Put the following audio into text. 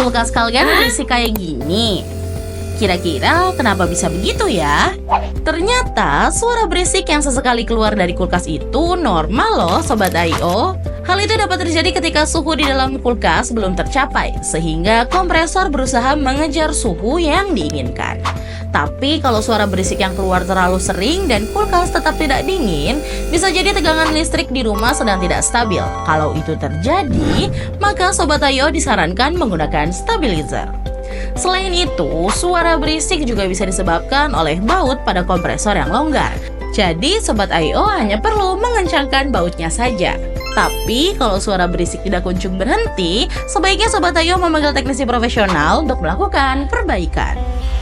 kulkas kalian berisik kayak gini? Kira-kira kenapa bisa begitu ya? Ternyata suara berisik yang sesekali keluar dari kulkas itu normal loh Sobat I.O. Hal itu dapat terjadi ketika suhu di dalam kulkas belum tercapai, sehingga kompresor berusaha mengejar suhu yang diinginkan. Tapi kalau suara berisik yang keluar terlalu sering dan kulkas tetap tidak dingin, bisa jadi tegangan listrik di rumah sedang tidak stabil. Kalau itu terjadi, maka Sobat I.O disarankan menggunakan stabilizer. Selain itu, suara berisik juga bisa disebabkan oleh baut pada kompresor yang longgar. Jadi, Sobat I.O hanya perlu mengencangkan bautnya saja. Tapi, kalau suara berisik tidak kunjung berhenti, sebaiknya Sobat I.O memanggil teknisi profesional untuk melakukan perbaikan.